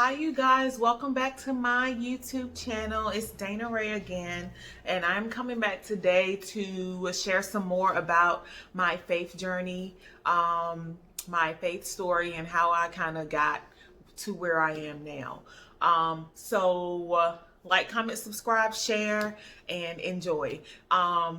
Hi you guys, welcome back to my YouTube channel. It's Dana Ray again, and I'm coming back today to share some more about my faith journey, my faith story, and how I kind of got to where I am now. Like, comment, subscribe, share, and enjoy.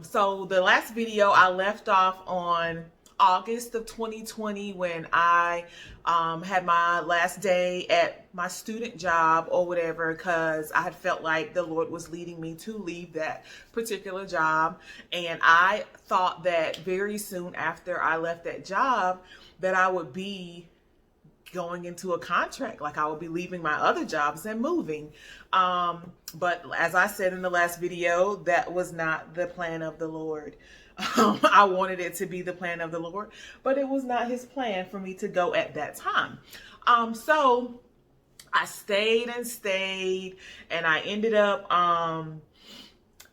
So the last video I left off on August of 2020 when I had my last day at my student job or whatever, because I had felt like the Lord was leading me to leave that particular job. And I thought that very soon after I left that job that I would be going into a contract, like I would be leaving my other jobs and moving. But as I said in the last video, that was not the plan of the Lord. I wanted it to be the plan of the Lord, but it was not his plan for me to go at that time. So I stayed, and I ended up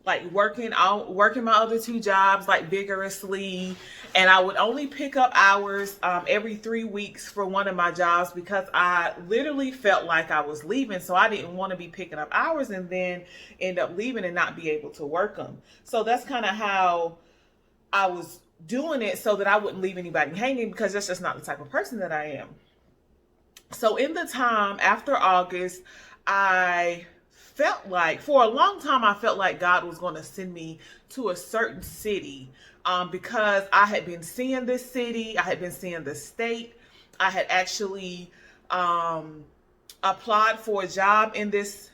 like working my other two jobs like vigorously, and I would only pick up hours every 3 weeks for one of my jobs because I literally felt like I was leaving, so I didn't want to be picking up hours and then end up leaving and not be able to work them. So that's kind of how I was doing it, so that I wouldn't leave anybody hanging, because that's just not the type of person that I am. So in the time after August, I felt like, for a long time, I felt like God was going to send me to a certain city, because I had been seeing this city, I had been seeing the state. I had actually applied for a job in this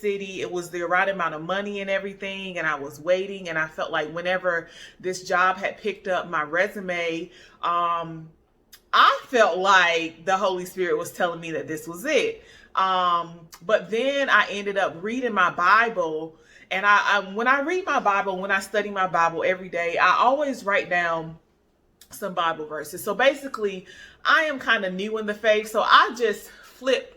city. It was the right amount of money and everything, and I was waiting, and I felt like whenever this job had picked up my resume, I felt like the Holy Spirit was telling me that this was it. But then I ended up reading my Bible, and when I read my Bible, when I study my Bible every day, I always write down some Bible verses. So basically, I am kind of new in the faith, so I just flip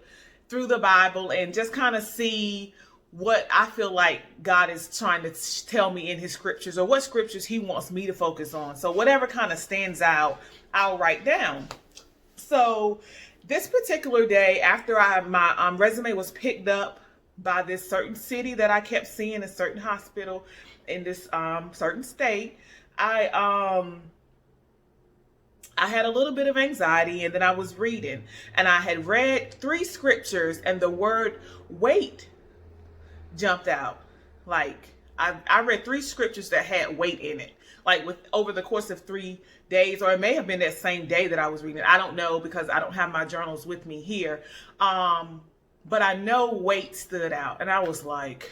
through the Bible and just kind of see what I feel like God is trying to tell me in his scriptures, or what scriptures he wants me to focus on. So whatever kind of stands out, I'll write down. So this particular day, after my resume was picked up by this certain city that I kept seeing, a certain hospital in this certain state, I had a little bit of anxiety, and then I was reading, and I had read 3 scriptures, and the word wait jumped out. Like I read 3 scriptures that had wait in it, like over the course of 3 days, or it may have been that same day that I was reading. I don't know, because I don't have my journals with me here. But I know wait stood out, and I was like,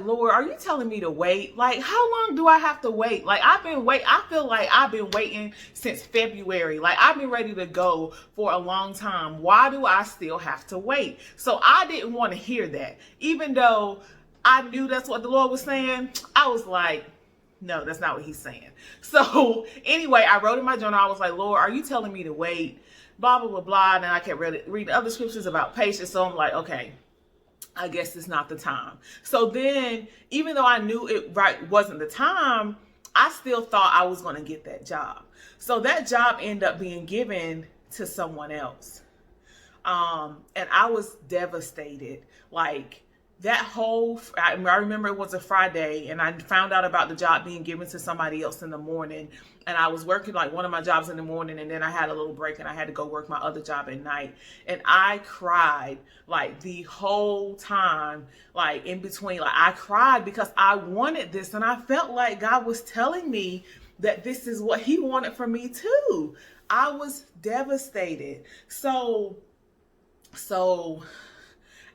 Lord, are you telling me to wait? Like, how long do I have to wait? Like, I feel like I've been waiting since February. Like, I've been ready to go for a long time. Why do I still have to wait? So I didn't want to hear that. Even though I knew that's what the Lord was saying, I was like, no, that's not what he's saying. So anyway, I wrote in my journal, I was like, Lord, are you telling me to wait? Blah, blah, blah, blah. And then I kept reading other scriptures about patience. So I'm like, okay, I guess it's not the time. So then, even though I knew it wasn't the time, I still thought I was going to get that job. So that job ended up being given to someone else. And I was devastated. Like, I remember it was a Friday, and I found out about the job being given to somebody else in the morning. And I was working like one of my jobs in the morning, and then I had a little break, and I had to go work my other job at night. And I cried like the whole time, like in between. Like, I cried because I wanted this, and I felt like God was telling me that this is what he wanted for me too. I was devastated. So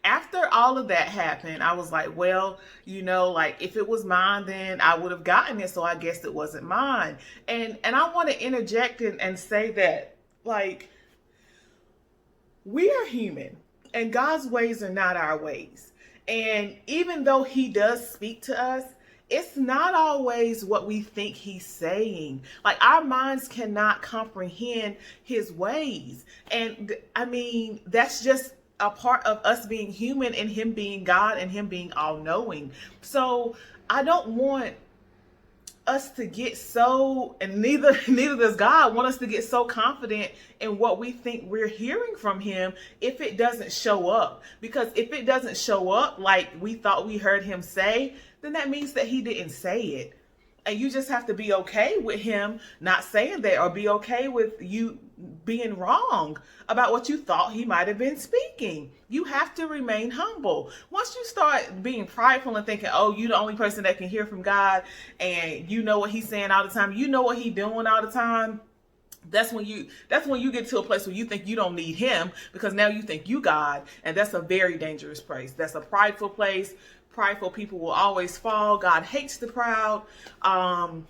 after all of that happened, I was like, well, like, if it was mine, then I would have gotten it. So I guess it wasn't mine. And I want to interject and say that, like, we are human, and God's ways are not our ways. And even though he does speak to us, it's not always what we think he's saying. Like, our minds cannot comprehend his ways. And I mean, that's just a part of us being human, and him being God, and him being all knowing. So I don't want us to get so, and neither does God want us to get so confident in what we think we're hearing from him if it doesn't show up. Because if it doesn't show up like we thought we heard him say, then that means that he didn't say it. And you just have to be okay with him not saying that, or be okay with you being wrong about what you thought he might have been speaking. You have to remain humble. Once you start being prideful and thinking, oh, you're the only person that can hear from God, and you know what he's saying all the time, you know what he's doing all the time, that's when you get to a place where you think you don't need him, because now you think you God, and that's a very dangerous place. That's a prideful place. Prideful people will always fall. God hates the proud.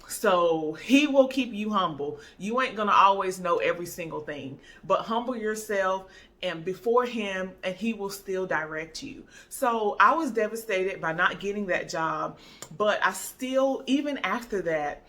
So he will keep you humble. You ain't gonna always know every single thing, but humble yourself and before him, and he will still direct you. So I was devastated by not getting that job, but I still, even after that,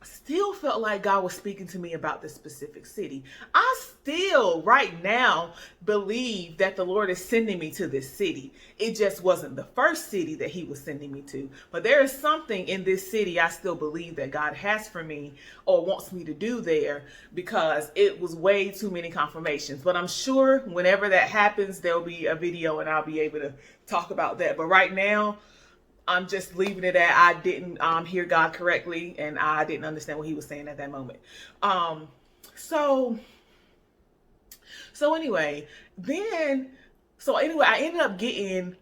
still felt like God was speaking to me about this specific city. I still right now believe that the Lord is sending me to this city. It just wasn't the first city that he was sending me to, but there is something in this city I still believe that God has for me or wants me to do there, because it was way too many confirmations. But I'm sure whenever that happens, there'll be a video and I'll be able to talk about that. But right now, I'm just leaving it at I didn't hear God correctly, and I didn't understand what he was saying at that moment. So anyway, I ended up getting,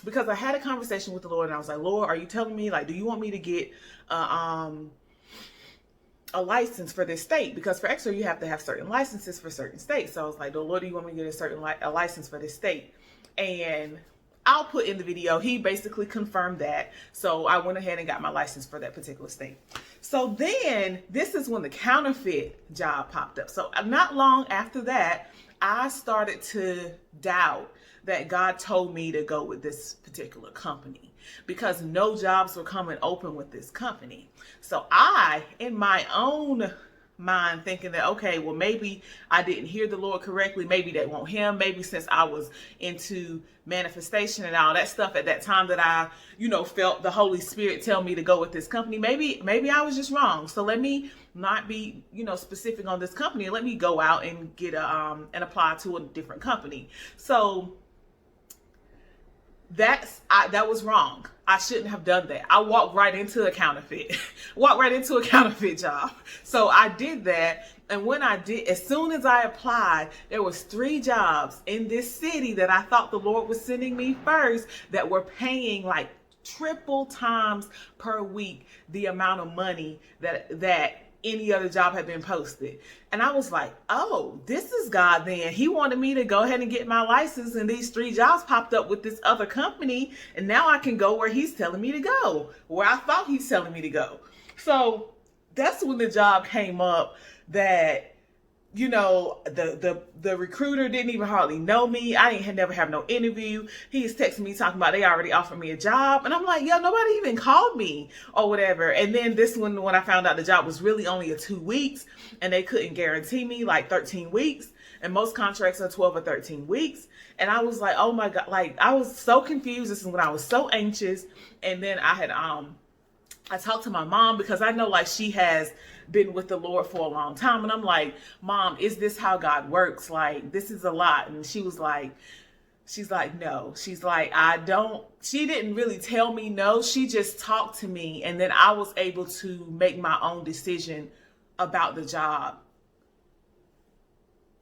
because I had a conversation with the Lord, and I was like, Lord, are you telling me, like, do you want me to get a license for this state? Because for X-ray, you have to have certain licenses for certain states. So I was like, oh, Lord, do you want me to get a license for this state? And I'll put in the video, he basically confirmed that. So I went ahead and got my license for that particular state. So then this is when the counterfeit job popped up. So not long after that, I started to doubt that God told me to go with this particular company, because no jobs were coming open with this company. So I, in my own mind, thinking that, okay, well, maybe I didn't hear the Lord correctly. Maybe they want him. Maybe since I was into manifestation and all that stuff at that time, that I, felt the Holy Spirit tell me to go with this company. Maybe I was just wrong. So let me not be, specific on this company. Let me go out and get and apply to a different company. So that was wrong. I shouldn't have done that. I walked right into a counterfeit job. So I did that. And when I did, as soon as I applied, there was 3 jobs in this city that I thought the Lord was sending me first, that were paying like triple times per week the amount of money that any other job had been posted. And I was like, oh, this is God then. He wanted me to go ahead and get my license, and these 3 jobs popped up with this other company, and now I can go where he's telling me to go, where I thought he's telling me to go. So that's when the job came up that, the recruiter didn't even hardly know me. I didn't never have no interview. He's texting me talking about they already offered me a job. And I'm like, yo, nobody even called me or whatever. And then this one, when I found out the job was really only a 2 weeks, and they couldn't guarantee me like 13 weeks. And most contracts are 12 or 13 weeks. And I was like, oh my God, like I was so confused. This is when I was so anxious. And then I had, I talked to my mom, because I know like she has been with the Lord for a long time. And I'm like, Mom, is this how God works? Like, this is a lot. And she's like, no. She's like, she didn't really tell me no. She just talked to me. And then I was able to make my own decision about the job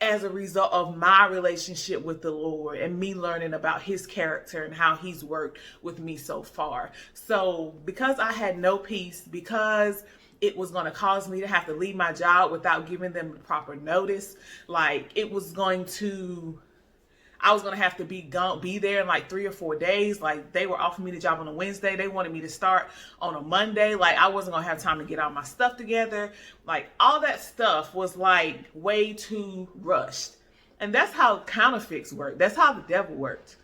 as a result of my relationship with the Lord and me learning about his character and how he's worked with me so far. So because I had no peace, because it was going to cause me to have to leave my job without giving them the proper notice, like I was going to have to be there in like 3 or 4 days. Like they were offering me the job on a Wednesday. They wanted me to start on a Monday. Like I wasn't going to have time to get all my stuff together. Like all that stuff was like way too rushed. And that's how counterfeits work. That's how the devil works.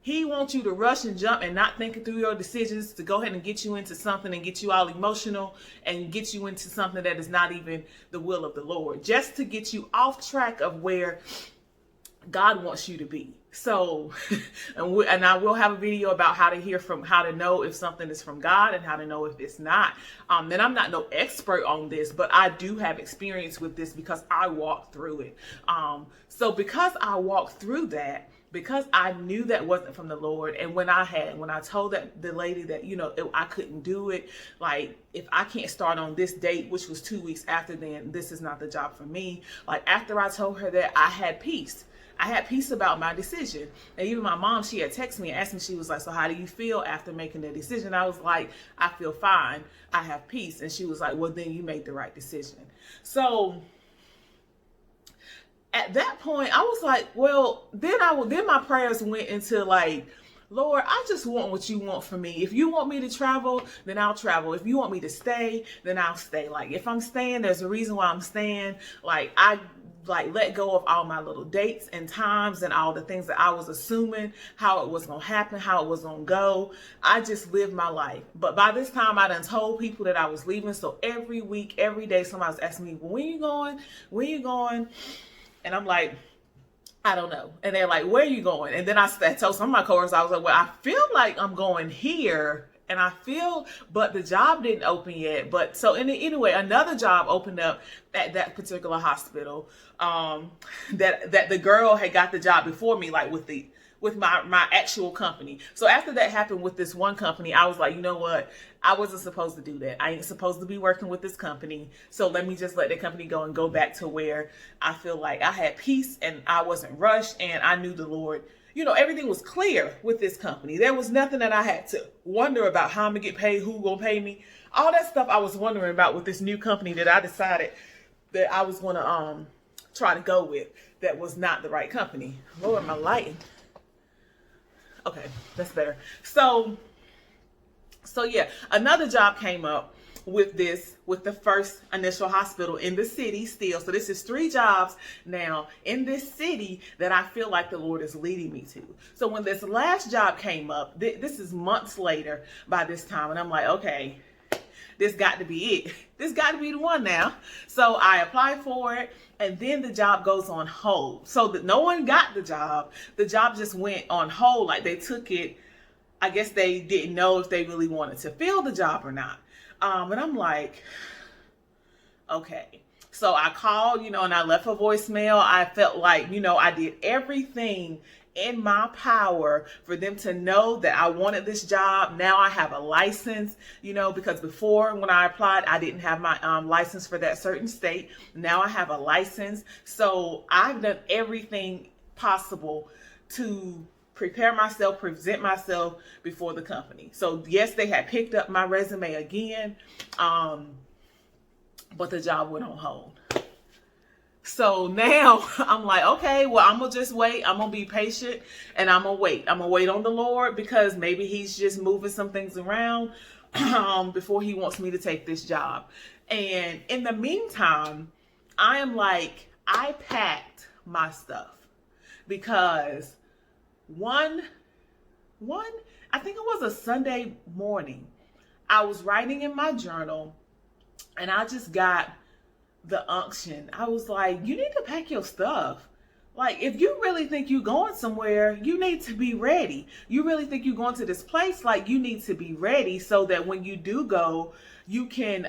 He wants you to rush and jump and not thinking through your decisions, to go ahead and get you into something and get you all emotional and get you into something that is not even the will of the Lord, just to get you off track of where God wants you to be. So, and I will have a video about how to know if something is from God and how to know if it's not. And I'm not no expert on this, but I do have experience with this because I walked through it. So because I walked through that, because I knew that wasn't from the Lord, and when I told the lady that, I couldn't do it, like, if I can't start on this date, which was 2 weeks after, then this is not the job for me. Like, after I told her that, I had peace. I had peace about my decision. And even my mom, she had texted me and asked me, she was like, so how do you feel after making the decision? I was like, I feel fine. I have peace. And she was like, well, then you made the right decision. So at that point, I was like, well, then my prayers went into like, Lord, I just want what you want for me. If you want me to travel, then I'll travel. If you want me to stay, then I'll stay. Like, if I'm staying, there's a reason why I'm staying. Like, I let go of all my little dates and times and all the things that I was assuming how it was going to happen, how it was going to go. I just lived my life. But by this time, I done told people that I was leaving. So every week, every day, somebody was asking me, well, when you going? When you going? And I'm like, I don't know. And they're like, where are you going? And then I told some of my coworkers, I was like, well, I feel like I'm going here. And but the job didn't open yet. But so anyway, another job opened up at that particular hospital. That the girl had got the job before me, like with my actual company. So after that happened with this one company, I was like, you know what? I wasn't supposed to do that. I ain't supposed to be working with this company. So let me just let the company go and go back to where I feel like I had peace and I wasn't rushed and I knew the Lord. Everything was clear with this company. There was nothing that I had to wonder about how I'm gonna get paid, who gonna pay me. All that stuff I was wondering about with this new company that I decided that I was gonna try to go with. That was not the right company. Lord, my lighting. Okay, that's better. So yeah, another job came up with the first initial hospital in the city still. So this is 3 jobs now in this city that I feel like the Lord is leading me to. So when this last job came up, this is months later by this time, and I'm like, okay, this got to be it. This got to be the one now. So I applied for it, and then the job goes on hold. So that no one got the job. The job just went on hold. Like, they took it. I guess they didn't know if they really wanted to fill the job or not. And I'm like, okay. So I called, and I left a voicemail. I felt like, I did everything in my power for them to know that I wanted this job. Now I have a license, because before when I applied, I didn't have my license for that certain state. Now I have a license. So I've done everything possible to prepare myself, present myself before the company. So yes, they had picked up my resume again, but the job went on hold. So now I'm like, okay, well, I'm gonna just wait. I'm gonna be patient and I'm gonna wait. I'm gonna wait on the Lord because maybe he's just moving some things around before he wants me to take this job. And in the meantime, I packed my stuff because one, I think it was a Sunday morning, I was writing in my journal and I just got the unction. I was like, you need to pack your stuff. Like, if you really think you're going somewhere, you need to be ready. You really think you're going to this place, like, you need to be ready so that when you do go, you can,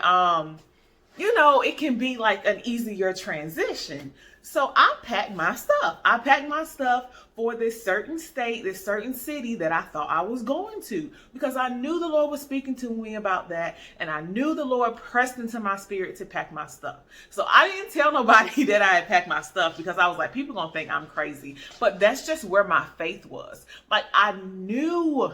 it can be like an easier transition. So I packed my stuff. I packed my stuff for this certain state, this certain city that I thought I was going to, because I knew the Lord was speaking to me about that. And I knew the Lord pressed into my spirit to pack my stuff. So I didn't tell nobody that I had packed my stuff because I was like, people gonna think I'm crazy. But that's just where my faith was. Like, I knew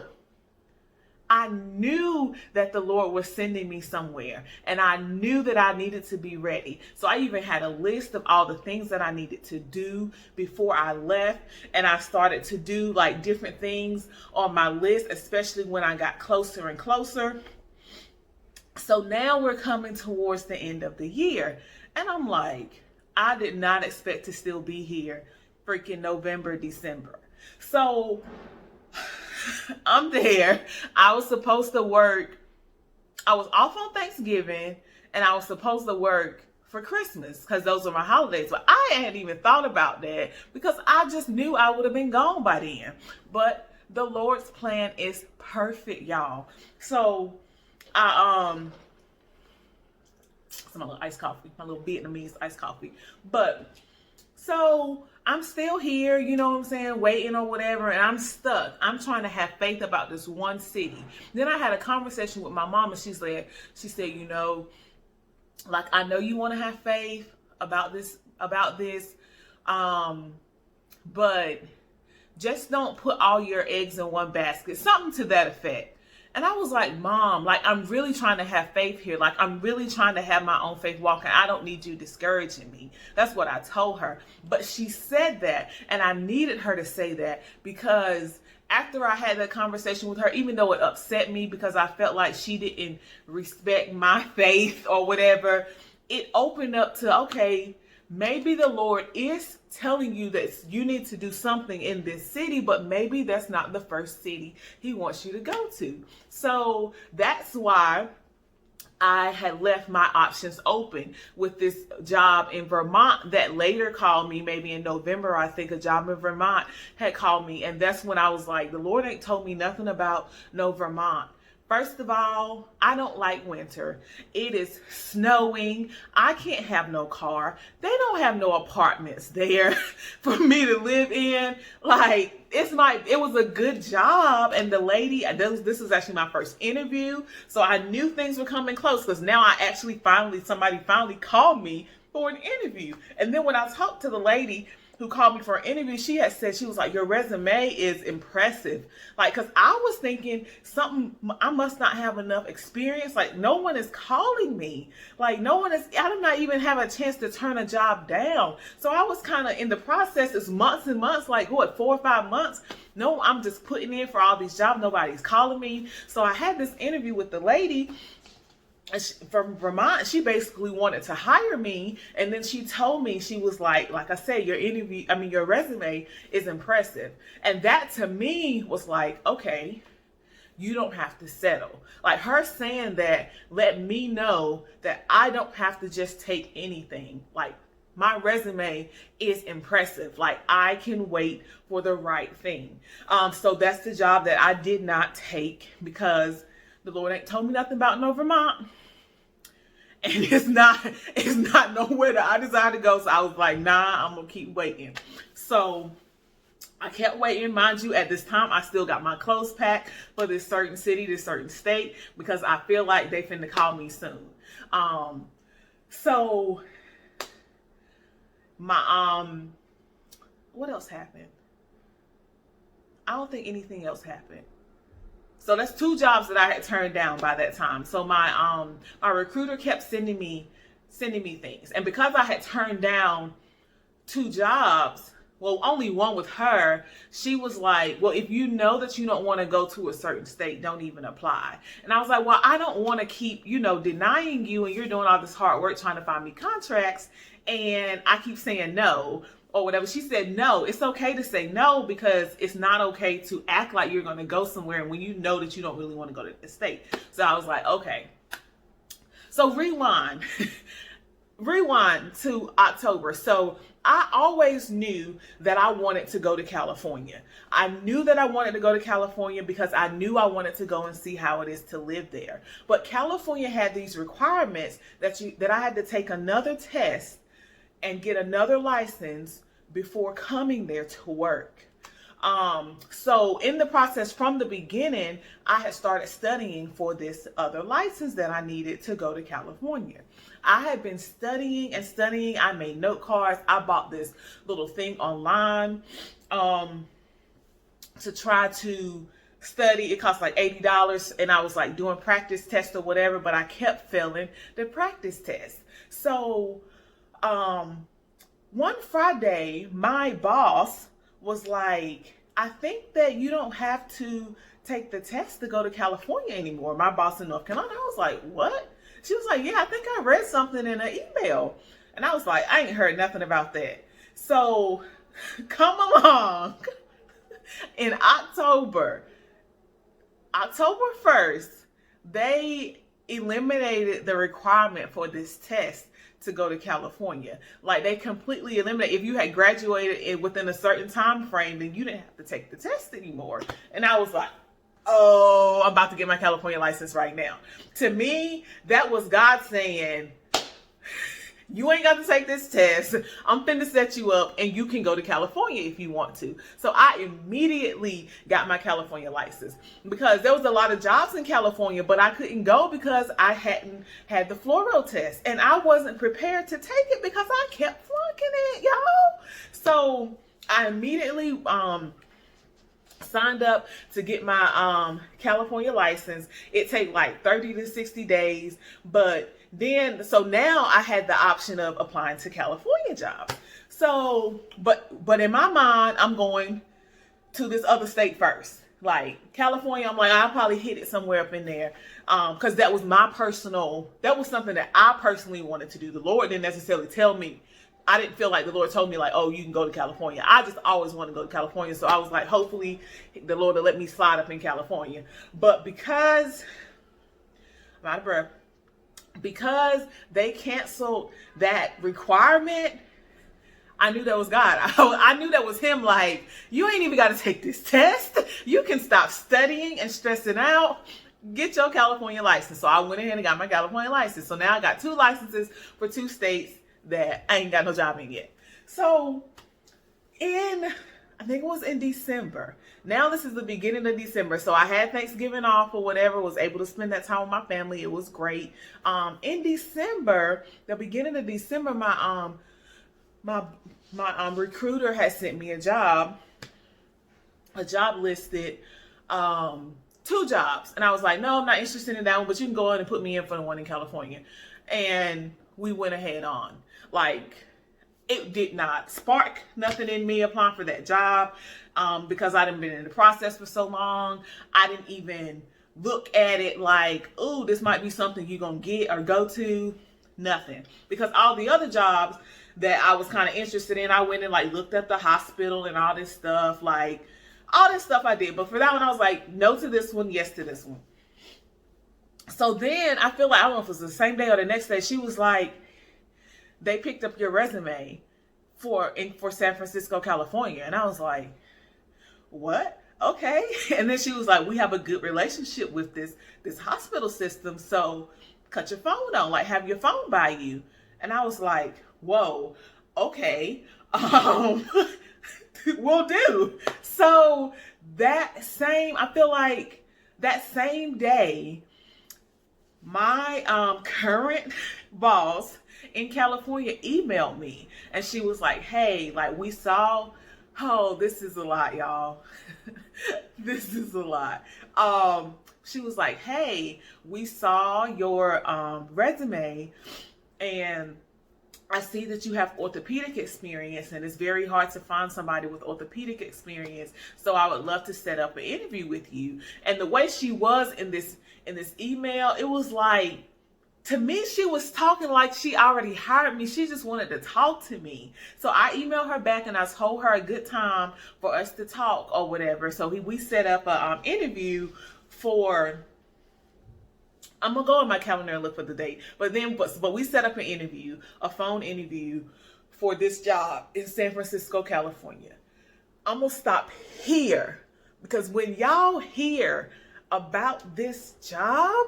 that the Lord was sending me somewhere, and I knew that I needed to be ready. So I even had a list of all the things that I needed to do before I left, and I started to do like different things on my list, especially when I got closer and closer. So now we're coming towards the end of the year, and I'm like, I did not expect to still be here freaking November, December. So I'm there. I was supposed to work. I was off on Thanksgiving and I was supposed to work for Christmas because those are my holidays. But I hadn't even thought about that because I just knew I would have been gone by then. But the Lord's plan is perfect, y'all. So some my little iced coffee, my little Vietnamese iced coffee. But so I'm still here, you know what I'm saying, waiting or whatever, and I'm stuck. I'm trying to have faith about this one city. Then I had a conversation with my mom, and she said, you know, like, I know you want to have faith about this, but just don't put all your eggs in one basket. Something to that effect. And I was like, Mom, like, I'm really trying to have faith here. Like, I'm really trying to have my own faith walk, and I don't need you discouraging me. That's what I told her. But she said that, and I needed her to say that because after I had that conversation with her, even though it upset me because I felt like she didn't respect my faith or whatever, it opened up to, okay, maybe the Lord is telling you that you need to do something in this city, but maybe that's not the first city he wants you to go to. So that's why I had left my options open with this job in Vermont that later called me, maybe in November. I think a job in Vermont had called me. And that's when I was like, the Lord ain't told me nothing about no Vermont. First of all, I don't like winter. It is snowing. I can't have no car. They don't have no apartments there for me to live in. Like, it was a good job. And the lady, this is actually my first interview. So I knew things were coming close because now somebody finally called me for an interview. And then when I talked to the lady who called me for an interview, she had said, she was like, your resume is impressive. Like, cause I was thinking I must not have enough experience. Like, no one is calling me. Like, I did not even have a chance to turn a job down. So I was kind of in the process, it's months and months, like what, 4 or 5 months? No, I'm just putting in for all these jobs. Nobody's calling me. So I had this interview with the lady from Vermont. She basically wanted to hire me, and then she told me, she was like I said, your resume is impressive. And that to me was like, okay, you don't have to settle. Like, her saying that let me know that I don't have to just take anything. Like, my resume is impressive. Like, I can wait for the right thing. So that's the job that I did not take because the Lord ain't told me nothing about no Vermont. And it's not nowhere that I desire to go. So I was like, nah, I'm going to keep waiting. So I kept waiting. Mind you, at this time, I still got my clothes packed for this certain city, this certain state, because I feel like they finna call me soon. So what else happened? I don't think anything else happened. So that's 2 jobs that I had turned down by that time. So my recruiter kept sending me things. And because I had turned down 2 jobs, well, only one with her, she was like, well, if you know that you don't want to go to a certain state, don't even apply. And I was like, well, I don't want to keep, denying you, and you're doing all this hard work trying to find me contracts, and I keep saying no or whatever. She said, no, it's okay to say no, because it's not okay to act like you're going to go somewhere and when you know that you don't really want to go to the state. So I was like, okay. So rewind to October. So I always knew that I wanted to go to California. I knew that I wanted to go to California because I knew I wanted to go and see how it is to live there. But California had these requirements that I had to take another test and get another license before coming there to work. So in the process from the beginning, I had started studying for this other license that I needed to go to California. I had been studying and studying. I made note cards. I bought this little thing online to try to study. It cost like $80, and I was like doing practice tests or whatever, but I kept failing the practice test. So one Friday, my boss was like, I think that you don't have to take the test to go to California anymore. My boss in North Carolina. I was like, what? She was like, yeah, I think I read something in an email. And I was like, I ain't heard nothing about that. So come along in October 1st, they eliminated the requirement for this test to go to California. Like, they completely eliminated, if you had graduated within a certain time frame, then you didn't have to take the test anymore. And I was like, oh, I'm about to get my California license right now. To me, that was God saying, you ain't got to take this test. I'm finna set you up and you can go to California if you want to. So I immediately got my California license because there was a lot of jobs in California, but I couldn't go because I hadn't had the fluoro test. And I wasn't prepared to take it because I kept flunking it, y'all. So I immediately signed up to get my California license. It takes like 30 to 60 days, but then, so now I had the option of applying to California jobs. So, but in my mind, I'm going to this other state first. Like California, I'm like, I'll probably hit it somewhere up in there. Cause that was that was something that I personally wanted to do. The Lord didn't necessarily tell me. I didn't feel like the Lord told me like, oh, you can go to California. I just always wanted to go to California. So I was like, hopefully the Lord will let me slide up in California. But because I'm out of breath, because they canceled that requirement, I knew that was God. I knew that was him. Like, you ain't even got to take this test. You can stop studying and stressing out. Get your California license. So I went ahead and got my California license. So now I got 2 licenses for 2 states that I ain't got no job in yet. So I think it was in December. Now this is the beginning of December. So I had Thanksgiving off or whatever, was able to spend that time with my family. It was great. In December, the beginning of December, my recruiter had sent me a job listed, 2 jobs. And I was like, no, I'm not interested in that one, but you can go ahead and put me in for the one in California. And we went ahead on. Like, it did not spark nothing in me applying for that job because I hadn't been in the process for so long. I didn't even look at it like, oh, this might be something you're going to get or go to. Nothing. Because all the other jobs that I was kind of interested in, I went and like looked at the hospital and all this stuff. Like, all this stuff I did. But for that one, I was like, no to this one, yes to this one. So then I feel like, I don't know if it was the same day or the next day, she was like, they picked up your resume for San Francisco, California. And I was like, what? Okay. And then she was like, we have a good relationship with this hospital system. So cut your phone on, like have your phone by you. And I was like, whoa, okay. Will do. So I feel like that same day, my current boss in California emailed me and she was like, hey, like we saw, oh, this is a lot, y'all. This is a lot. She was like, hey, we saw your resume and I see that you have orthopedic experience and it's very hard to find somebody with orthopedic experience. So I would love to set up an interview with you. And the way she was in this email, it was like, to me, she was talking like she already hired me. She just wanted to talk to me. So I emailed her back and I told her a good time for us to talk or whatever. So we set up an interview for, I'm going to go in my calendar and look for the date. But we set up an interview, a phone interview for this job in San Francisco, California. I'm going to stop here because when y'all hear about this job,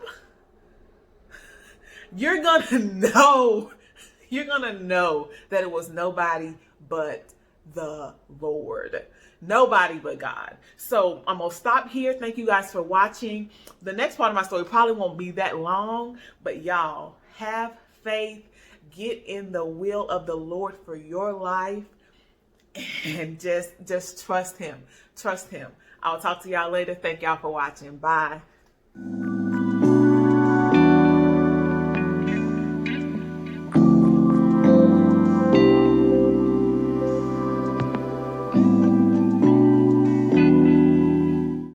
you're going to know that it was nobody but the Lord. Nobody but God. So I'm going to stop here. Thank you guys for watching. The next part of my story probably won't be that long, but y'all have faith. Get in the will of the Lord for your life and just trust him. Trust him. I'll talk to y'all later. Thank y'all for watching. Bye.